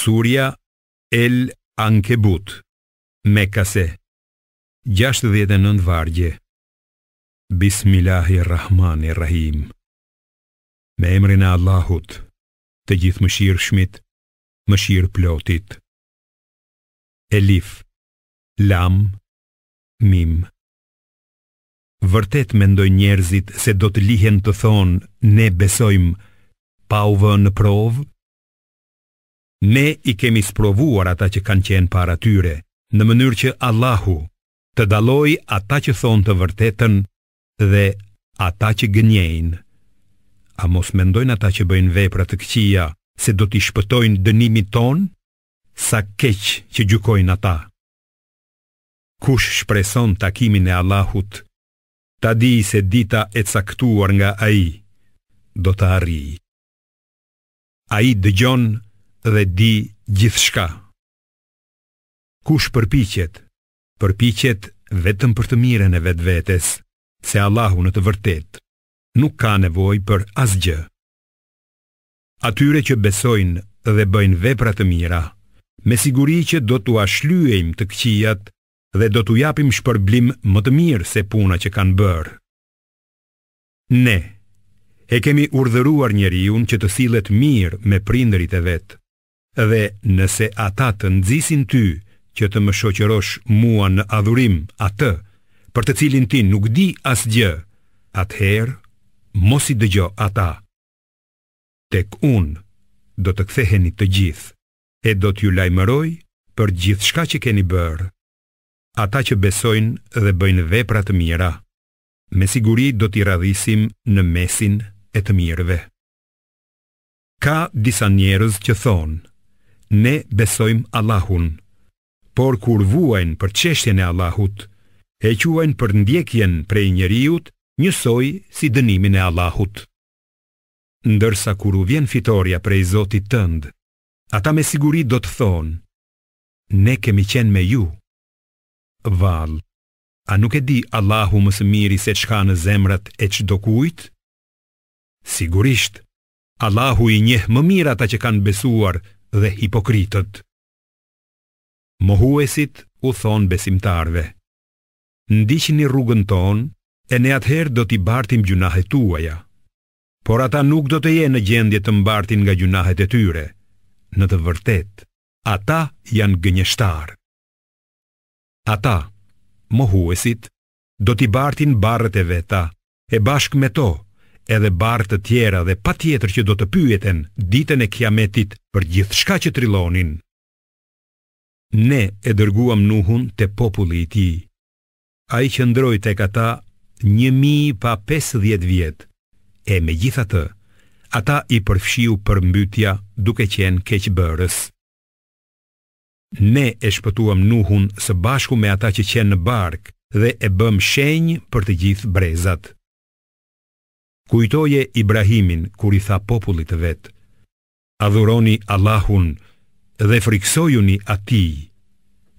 Surja El Ankebut, Mekase, 69 vargje. Bismillahirrahmanirrahim. Me emrin e Allahut, të gjithë mëshirshmit, mëshirë plotit. Elif, Lam, Mim. Vërtet mendoj njerëzit se do të lihen të thonë ne besojmë pa u vënë në provë? Ne i kemi sprovuar ata që kanë qenë para tyre, në mënyrë që Allahu të dalloj ata që thonë të vërtetën dhe ata që gënjejnë. A mos mendojnë ata që bëjnë vepra të këqija se do t'i shpëtojnë dënimit ton? Sa keq që gjykojnë ata. Kush shpreson takimin e Allahut, ta di se dita e caktuar nga ai do të arrijë. Ai dëgjon dhe di gjithçka. Kush përpiqet vetëm për të mirën e vetvetes, se Allahu në të vërtetë nuk ka nevojë për asgjë. Atyre që besojnë dhe bëjnë vepra të mira, me siguri që do t'u ashlyejmë të këqijat dhe do t'u japim shpërblim më të mirë se puna që kanë bërë. Ne e kemi urdhëruar njeriun që të sillet mirë me prindërit e vet, dhe nëse ata të nxisin ty që të më shoqërosh mua në adhurim atë, për të cilin ti nuk di asgjë, atëherë mos i dëgjo ata. Tek unë do të ktheheni të gjithë, e do t'ju lajmëroj për gjithçka që keni bërë. Ata që besojnë dhe bëjnë vepra të mira, me siguri do t'i radhisim në mesin e të mirëve. Ka disa njerëz që thonë, ne besojmë Allahun, por kur vuajnë për çështjen e Allahut, e quajnë për ndjekjen prej njeriut njësoj si dënimin e Allahut. Ndërsa kur u vjen fitoria prej Zotit tënd, ata me siguri do të thonë, ne kemi qenë me ju. Vallë, a nuk e di Allahu më së miri se çka në zemrat e çdo kujt? Sigurisht, Allahu i njeh më mirë ata që kanë besuar dhe hipokritët. Mohuesit u thonë besimtarve, ndiqni rrugën tonë, e ne atëherë do t'i bartim gjunahet tuaja. Por ata nuk do të jenë në gjendje të mbartin nga gjunahet e tyre. Në të vërtetë, ata janë gënjeshtar. Ata, mohuesit, do t'i bartin barrët e veta, e bashkë me to, edhe barrë të tjera dhe patjetër që do të pyeten ditën e kiametit për gjithçka që trillonin. Ne e dërguam Nuhun te populli i tij. Ai qëndroi tek ata 1550 vjet, e megjithatë, ata i përfshiu përmbytja duke qenë keqbërës. Ne e shpëtuam Nuhun së bashku me ata që qenë në bark dhe e bëm shenjë për të gjithë brezat. Kujtoje Ibrahimin kur i tha popullit të vet, adhuroni Allahun dhe friksojuni atij.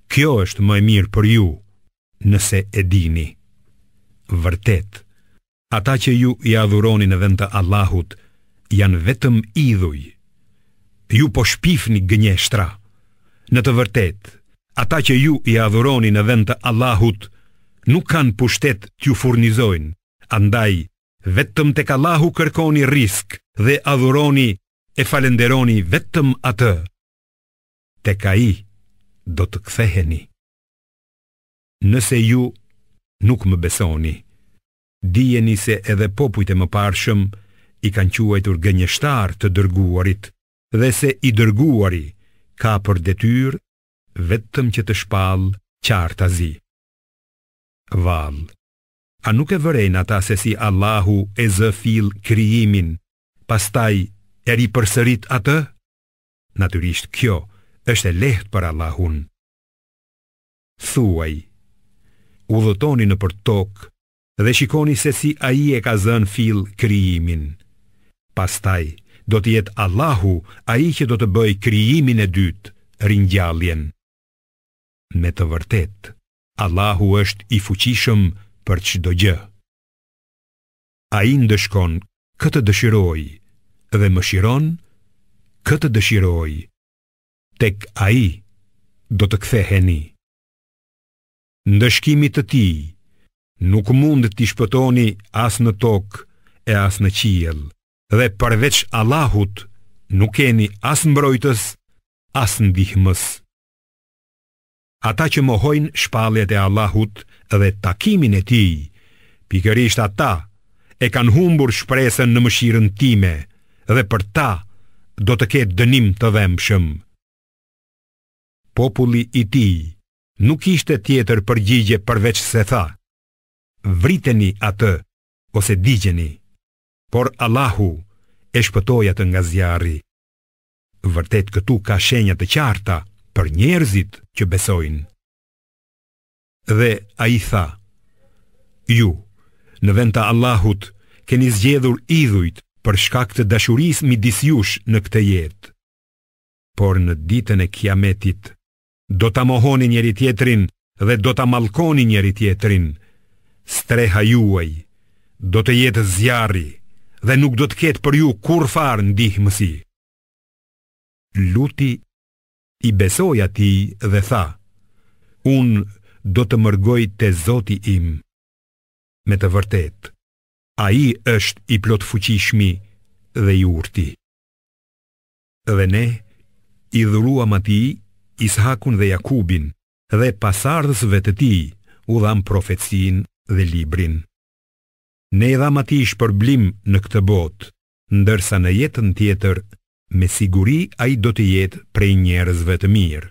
Kjo është më e mirë për ju, nëse e dini. Vërtet, ata që ju i adhuroni në vend të Allahut janë vetëm idhuj. Ju po shpifni gënjeshtra. Në të vërtet, ata që ju i adhuroni në vend të Allahut nuk kanë pushtet t'ju furnizojnë, andaj vetëm tek Allahu kërkoni risk dhe adhuroni e falenderoni vetëm atë. Tek ai do të ktheheni. Nëse ju nuk më besoni, dijeni se edhe popujt e mëparshëm i kanë quajtur gënjeshtar të dërguarit, dhe se i dërguari ka për detyrë vetëm që të shpallë qartazi. Vallë, a nuk e vërejnë ata se si Allahu e zë fill krijimin, pastaj e ripërsërit atë? Natyrisht kjo është e lehtë për Allahun. Thuaj, udhëtoni nëpër tokë dhe shikoni se si ai e ka zënë fill krijimin. Pastaj do të jetë Allahu ai që do të bëjë krijimin e dytë, ringjalljen. Me të vërtetë, Allahu është i fuqishëm për çdo gjë. Ai ndëshkon këtë dëshiroj dhe mëshiron këtë dëshiroj. tek ai do të ktheheni. Ndëshkimit të tij nuk mund t'i shpëtoni as në tokë e as në qiell, dhe përveç Allahut nuk keni as mbrojtës, as ndihmës. Ata që mohojnë shpalljet e Allahut dhe takimin e tij, pikërisht ata e kanë humbur shpresën në mëshirën time, dhe për ta do të ketë dënim të dhëmshëm. Populli i tij nuk ishte tjetër përgjigje përveç se tha: vriteni atë ose digjeni, por Allahu e shpëtoi atë nga zjarri. Vërtet këtu ka shenja të qarta për njerëzit që besojnë. Dhe ai tha: ju, në vend të Allahut, keni zgjedhur idhujt për shkak të dashurisë midis jush në këtë jetë. Por në ditën e Kiametit do ta mohoni njëri tjetrin dhe do ta mallkoni njëri tjetrin. Streha juaj do të jetë zjarri dhe nuk do të ketë për ju kurrfar ndihmësi. Luti i besoi atij dhe tha: unë do të mërgoj te Zoti im. Me të vërtetë, ai është i plot fuqishmi dhe i urti. Dhe ne i dhuruam atij Ishakun dhe Jakubin, dhe pasardhësve të tij u dham profecinë dhe librin. Ne i dham atij shpërblim në këtë botë, ndërsa në jetën tjetër me siguri ai do të jetë prej njerëzve të mirë.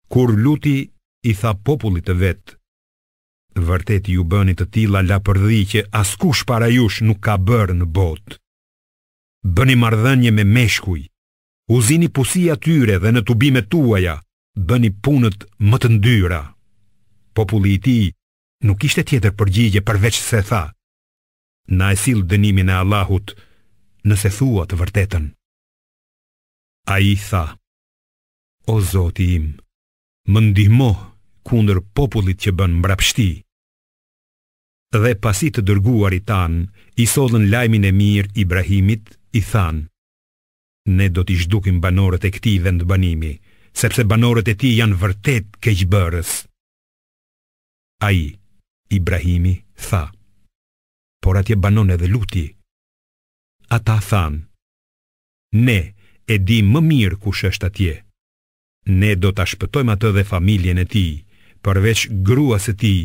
Kur Luti i tha popullit të vet: vërtet ju bëni të tilla lapërdhi që askush para jush nuk ka bërë në botë. Bëni marrëdhënie me meshkuj, uzini pusi atyre dhe në tubimet tuaja bëni punët më të ndyra. Populli i tij nuk ishte tjetër përgjigje përveç se tha: na e sill dënimin e Allahut nëse thua të vërtetën. Ai tha: o Zoti im, më ndihmo kundër popullit që bën mbrapshti. Dhe pasi të dërguarit tan i sollën lajmin e mirë Ibrahimit, i than: ne do t'i zhdukim banorët e këtij vendbanimi, sepse banorët e tij janë vërtet keqbërës. Ai, Ibrahimi, tha: por atje banon edhe Luti. Ata than: ne e di më mirë kush është atje. Ne do ta shpëtojmë atë dhe familjen e tij, përveç gruas së tij,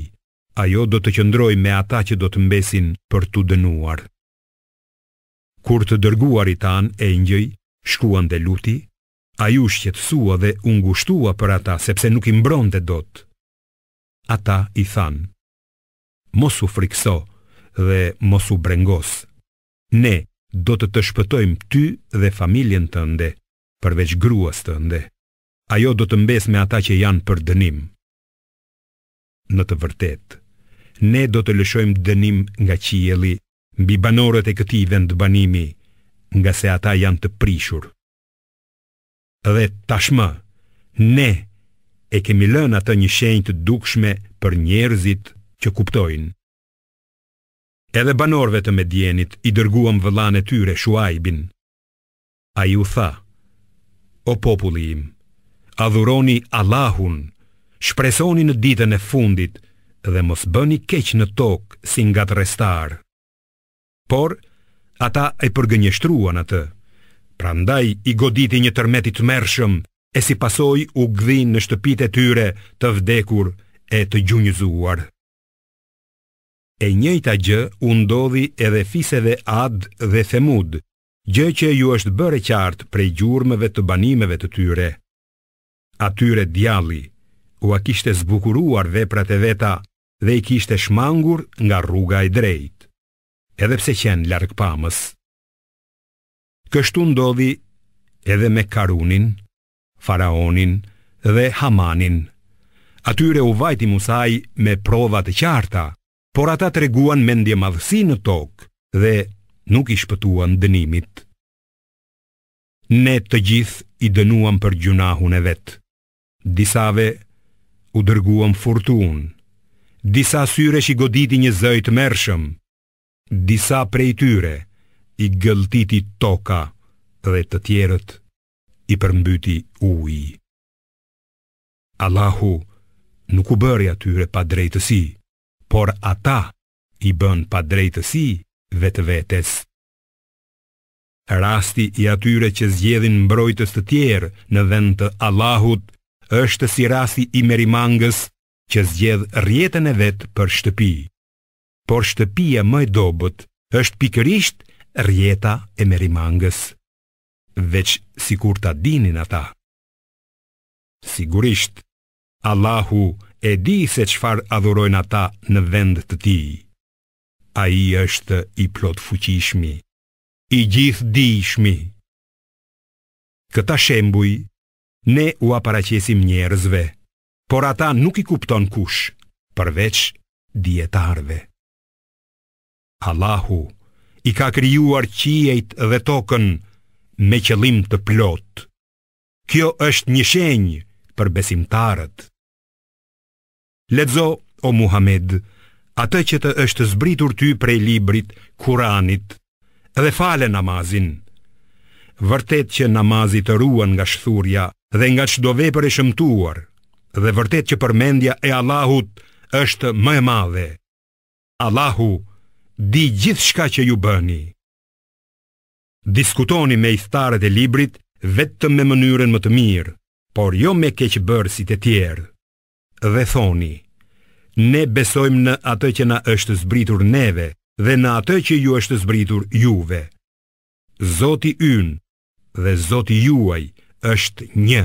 ajo do të qëndrojë me ata që do të mbesin për t'u dënuar. Kur të dërguarit tan e ngjëj shkuan te Luti, ai u shqetësua dhe u ngushtua për ata sepse nuk i mbronte dot. Ata i than: mos u frikso dhe mos u brengos. Ne do të shpëtojmë ty dhe familjen tënde, përveç gruas tënde. Ajo do të mbes me ata që janë për dënim. Në të vërtetë, ne do të lëshojmë dënim nga qielli mbi banorët e këtij vendbanimi, nga se ata janë të prishur. Dhe tashmë, ne e kemi lënë atë një shenjë të dukshme për njerëzit që kuptojnë. Edhe banorëve të Medienit i dërguam vëllain e tyre Shuaibin. Ai u tha: o populli im, adhuroni Allahun, shpresoni në ditën e fundit dhe mos bëni keq në tokë si ngatrestar. Por ata e përgënjeshtruan atë. Prandaj i goditi një tërmet i tmerrshëm e si pasojë u gdhin në shtëpitë e tyre të vdekur e të gjunjëzuar. E njëjta gjë u ndodhi edhe fiseve Ad dhe Themud, gjë që ju është bërë qartë prej gjurmëve të banimeve të tyre. Atyre djalli u a kishte zbukuruar veprat e veta dhe i kishte shmangur nga rruga e drejtë, edhe pse qenë larg pamës. Kështu ndodhi edhe me Karunin, Faraonin dhe Hamanin. Atyre u vajti Musai me prova të qarta, por ata treguan mendje madhësi në tokë dhe nuk i shpëtuan dënimit. Ne të gjithë i dënuam për gjunahun e vet. Disave u dërguam furtunë, disa syresh i goditi një zë i tmerrshëm, disa prej tyre i gëlltiti toka dhe të tjerët i përmbyti uji. Allahu nuk u bëri atyre pa drejtësi, por ata i bën pa drejtësi vetvetes. Rasti i atyre që zgjedhin mbrojtës të tjerë në vend të Allahut është si rasti i merimangës që zgjedh rrjetën e vet për shtëpi. Por shtëpia më e dobët është pikërisht rrjeta e merimangës, veç sikur ta dinin ata. Sigurisht, Allahu e di se çfarë adhurojnë ata në vend të tij. Ai është i plot fuqishmi, i gjithdijshmi. Këta shembuj ne u paraqesim njerëzve, por ata nuk i kupton kush, përveç dietarëve. Allahu i ka krijuar qiejt dhe tokën me qëllim të plot. Kjo është një shenjë për besimtarët. Lexo, o Muhammed, atë që të është zbritur ty prej librit, Kuranit, dhe fale namazin. Vërtet që namazi të ruan nga shthurja dhe nga çdo vepër e shëmtuar, dhe vërtet që përmendja e Allahut është më e madhe. Allahu di gjithçka që ju bëni. Diskutoni me idhtarët e librit vetëm me mënyrën më të mirë, por jo me keqbërësit e tjerë. Dhe thoni, ne besojmë në atë që na është zbritur neve dhe në atë që ju është zbritur juve. Zoti ynë dhe Zoti juaj është një,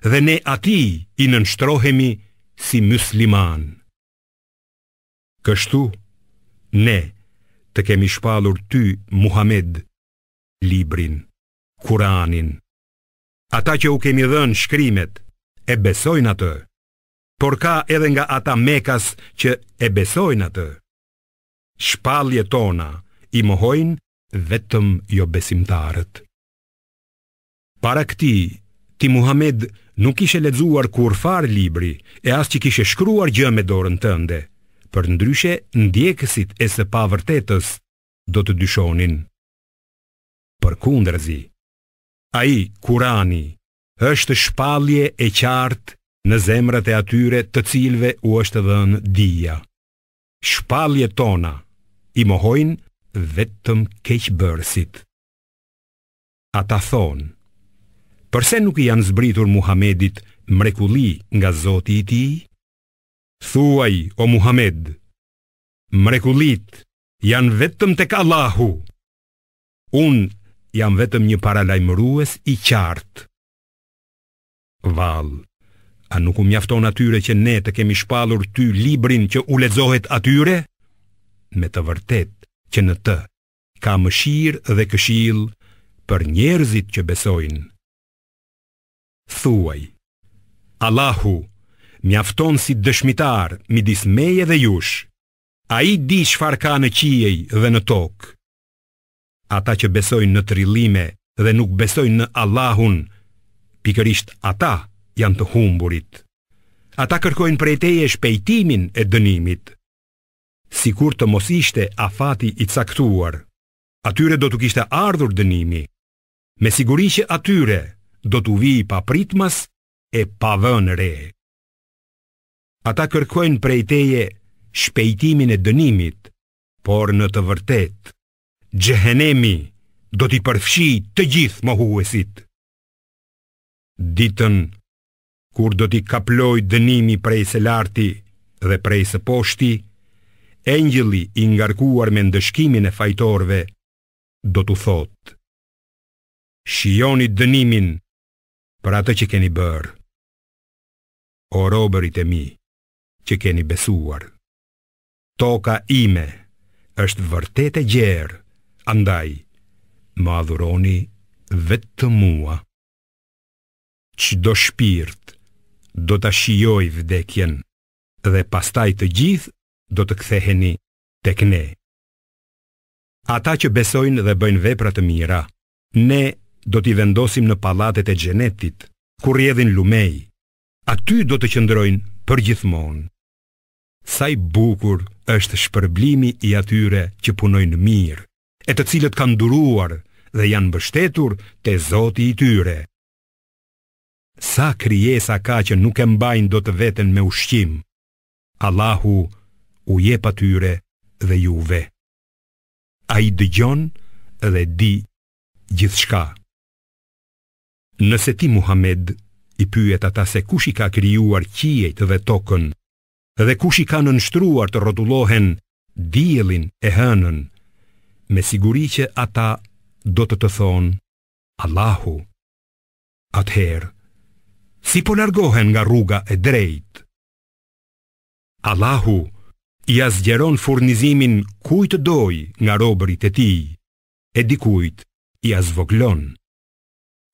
dhe ne atij i nënshtrohemi si musliman. Kështu, ne të kemi shpallur ty, Muhammed, librin, Kuranin. Ata që u kemi dhënë shkrimet e besojnë atë, por ka edhe nga ata Mekas që e besojnë atë. Shpallje tona i mohojnë vetëm jo besimtarët. Para këtij, ti Muhammed nuk ishe lexuar kurfar libri e as që kishe shkruar gjë me dorën tënde, përndryshe ndjekësit e së pavërtetës do të dyshonin. Përkundërzi, ai Kurani është shpallje e qartë në zemrat e atyre të cilëve u është dhënë dija. Shpalljet tona i mohojnë vetëm keqbërësit. Ata thonë, përse nuk i janë zbritur Muhamedit mrekulli nga Zoti i tij? Thuaj, o Muhammed, mrekullit janë vetëm tek Allahu. Unë jam vetëm një paralajmërues i qartë. Vallë, a nuk u mjafton atyre që ne të kemi shpallur ty librin që u lexohet atyre? Me të vërtet që në të ka mëshirë dhe këshill për njerëzit që besojnë. Thuaj, Allahu mjafton si dëshmitar midis meje dhe jush. Ai di çfarë ka në qiej dhe në tokë. Ata që besojnë në trillime dhe nuk besojnë në Allahun, pikërisht ata janë të humburit. Ata kërkojnë prej teje shpejtimin e dënimit. Sikur të mos ishte afati i caktuar, atyre do t'u kishte ardhur dënimi. Me siguri që atyre do t'u vijë papritmas e pa vënë re. Ata kërkojnë prej teje shpejtimin e dënimit, por në të vërtet, Xhehenemi do t'i përfshijë të gjithë mohuesit. Ditën kur do t'i kaploj dënimi prej së larti dhe prej së poshti, engjëlli i ngarkuar me ndëshkimin e fajtorëve do t'u thotë: shijoni dënimin për atë që keni bërë, o robërit e mi që keni besuar. Toka ime është vërtet e gjerë, andaj më adhuroni vetëm mua. Çdo shpirt do ta shijoj vdekjen dhe pastaj të gjithë do të ktheheni tek ne. Ata që besojnë dhe bëjnë vepra të mira, ne do t'i vendosim në pallatet e xhenetit, ku rrjedhin lumej. Aty do të qëndrojnë përgjithmonë. Sa i bukur është shpërblimi i atyre që punojnë mirë, e të cilët kanë duruar dhe janë mbështetur te Zoti i tyre. sa krijesa ka që nuk e mbajnë do të veten me ushqim. Allahu u jep atyre dhe juve. Ai dëgjon dhe di gjithçka. Nëse ti, Muhammed, i pyet ata se kush i ka krijuar qiejt dhe tokën, dhe kush i ka nënshtruar të rrotullohen diellin e hënën, me siguri që ata do të thonë Allahu. Atëherë, si po largohen nga rruga e drejtë? Allahu i azgjeron furnizimin kujt doj nga robërit e tij, e dikujt i azvoglon.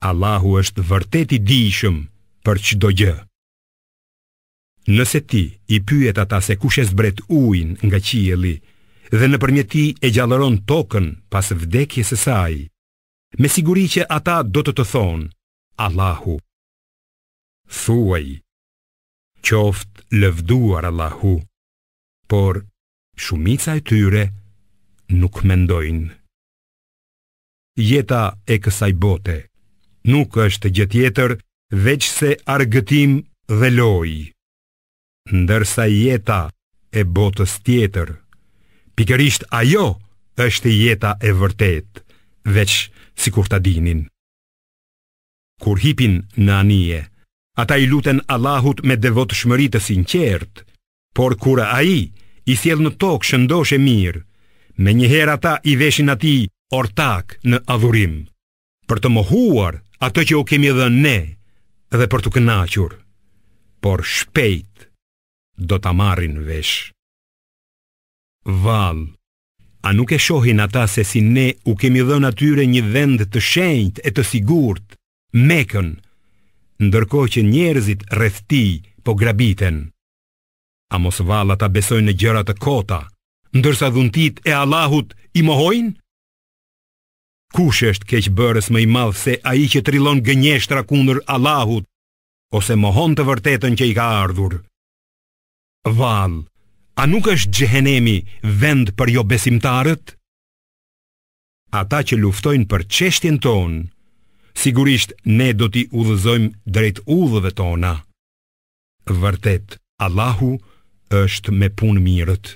Allahu është vërtet i dijshëm për çdo gjë. Nëse ti i pyet ata se kush e zbret ujin nga qielli dhe nëpërmjet tij e gjallëron tokën pas vdekjes së saj, me siguri që ata do të thonë Allahu. Thuaj, qoftë lëvduar Allahu, por shumica e tyre nuk mendojnë. Jeta e kësaj bote nuk është gjë tjetër veç se argëtim dhe lojë, ndërsa jeta e botës tjetër, pikërisht ajo është jeta e vërtet, veç sikur ta dinin. Kur hipin në anije, ata i luten Allahut me devotshmëri të sinqert, por kur ai i sjell në tokë shëndoshe mirë, menjëherë ata i veshin atij ortak në adhurim, për të mohuar atë që u kemi dhënë ne dhe për të kënaqur, por shpejt do ta marrin vesh. Vallë, a nuk e shohin ata se si ne u kemi dhënë atyre një vend të shenjtë e të sigurt, Mekën, ndërkohë që njerëzit rreth tij po grabiten? A mos vallë ata besojnë në gjëra të kota, ndërsa dhuntit e Allahut i mohojnë? Kush është keqbërës më i madh se ai që trillon gënjeshtra kundër Allahut, ose mohon të vërtetën që i ka ardhur? Vallë, a nuk është xhehenemi vend për jo besimtarët? Ata që luftojnë për çështjen tonë, sigurisht ne do t'i udhëzojmë drejt udhëve tona. Vërtet, Allahu është me punë mirët.